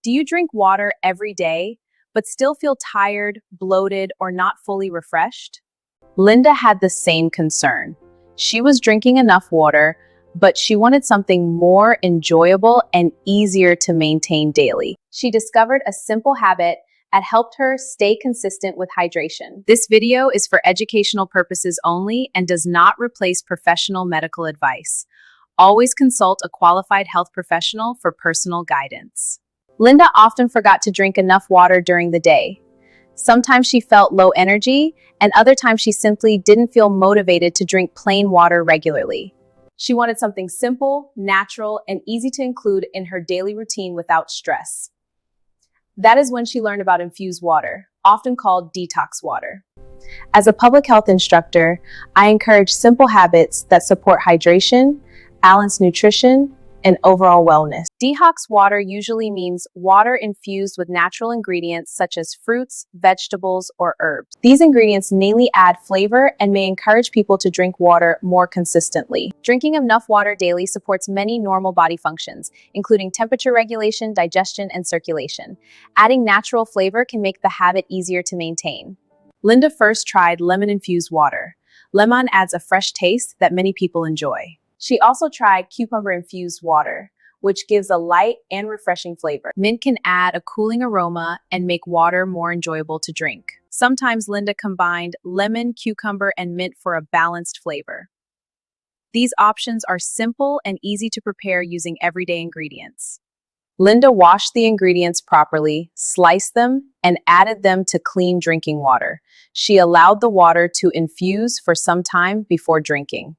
Do you drink water every day, but still feel tired, bloated, or not fully refreshed? Linda had the same concern. She was drinking enough water, but she wanted something more enjoyable and easier to maintain daily. She discovered a simple habit that helped her stay consistent with hydration. This video is for educational purposes only and does not replace professional medical advice. Always consult a qualified health professional for personal guidance. Linda often forgot to drink enough water during the day. Sometimes she felt low energy, and other times she simply didn't feel motivated to drink plain water regularly. She wanted something simple, natural, and easy to include in her daily routine without stress. That is when she learned about infused water, often called detox water. As a public health instructor, I encourage simple habits that support hydration, balanced nutrition, and overall wellness. Detox water usually means water infused with natural ingredients such as fruits, vegetables, or herbs. These ingredients mainly add flavor and may encourage people to drink water more consistently. Drinking enough water daily supports many normal body functions, including temperature regulation, digestion, and circulation. Adding natural flavor can make the habit easier to maintain. Linda first tried lemon-infused water. Lemon adds a fresh taste that many people enjoy. She also tried cucumber-infused water, which gives a light and refreshing flavor. Mint can add a cooling aroma and make water more enjoyable to drink. Sometimes Linda combined lemon, cucumber, and mint for a balanced flavor. These options are simple and easy to prepare using everyday ingredients. Linda washed the ingredients properly, sliced them, and added them to clean drinking water. She allowed the water to infuse for some time before drinking.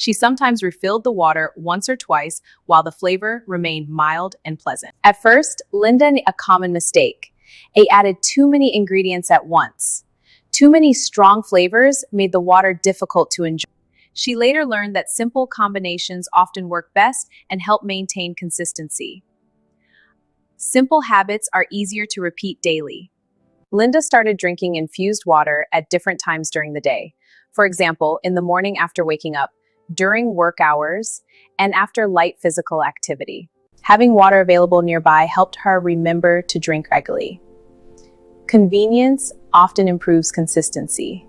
She sometimes refilled the water once or twice while the flavor remained mild and pleasant. At first, Linda made a common mistake. She added too many ingredients at once. Too many strong flavors made the water difficult to enjoy. She later learned that simple combinations often work best and help maintain consistency. Simple habits are easier to repeat daily. Linda started drinking infused water at different times during the day. For example, in the morning after waking up, during work hours, and after light physical activity. Having water available nearby helped her remember to drink regularly. Convenience often improves consistency.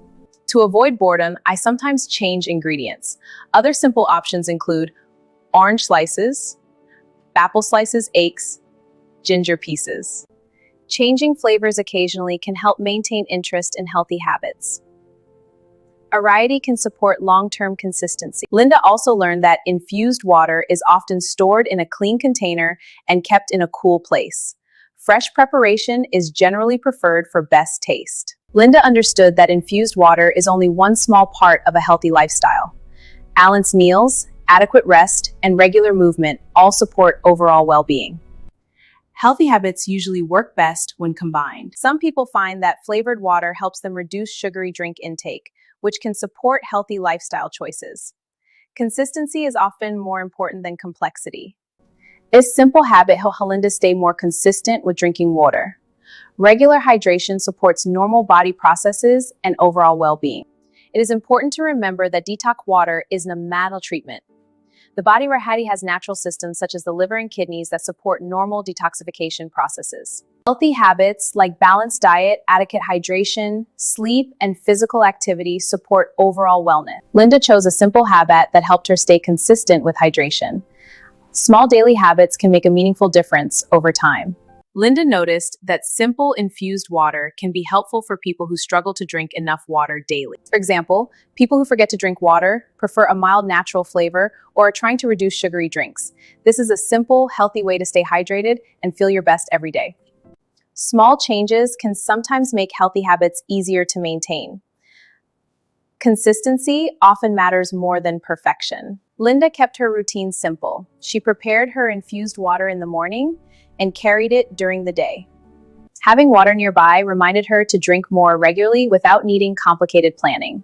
To avoid boredom, I sometimes change ingredients. Other simple options include orange slices, apple slices, eggs, ginger pieces. Changing flavors occasionally can help maintain interest in healthy habits. Variety can support long-term consistency. Linda also learned that infused water is often stored in a clean container and kept in a cool place. Fresh preparation is generally preferred for best taste. Linda understood that infused water is only one small part of a healthy lifestyle. Balanced meals, adequate rest, and regular movement all support overall well-being. Healthy habits usually work best when combined. Some people find that flavored water helps them reduce sugary drink intake, which can support healthy lifestyle choices. Consistency is often more important than complexity. This simple habit helps Linda stay more consistent with drinking water. Regular hydration supports normal body processes and overall well-being. It is important to remember that detox water isn't a medical treatment. The body already has natural systems such as the liver and kidneys that support normal detoxification processes. Healthy habits like balanced diet, adequate hydration, sleep, and physical activity support overall wellness. Linda chose a simple habit that helped her stay consistent with hydration. Small daily habits can make a meaningful difference over time. Linda noticed that simple infused water can be helpful for people who struggle to drink enough water daily. For example, people who forget to drink water, prefer a mild natural flavor, or are trying to reduce sugary drinks. This is a simple, healthy way to stay hydrated and feel your best every day. Small changes can sometimes make healthy habits easier to maintain. Consistency often matters more than perfection. Linda kept her routine simple. She prepared her infused water in the morning and carried it during the day. Having water nearby reminded her to drink more regularly without needing complicated planning.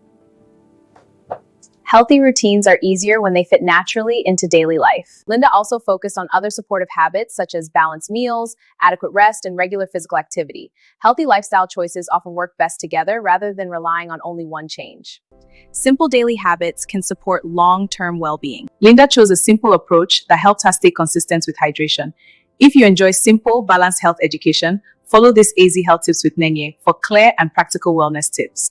Healthy routines are easier when they fit naturally into daily life. Linda also focused on other supportive habits such as balanced meals, adequate rest, and regular physical activity. Healthy lifestyle choices often work best together rather than relying on only one change. Simple daily habits can support long-term well-being. Linda chose a simple approach that helped her stay consistent with hydration. If you enjoy simple, balanced health education, follow this AZ Health Tips with Nenye for clear and practical wellness tips.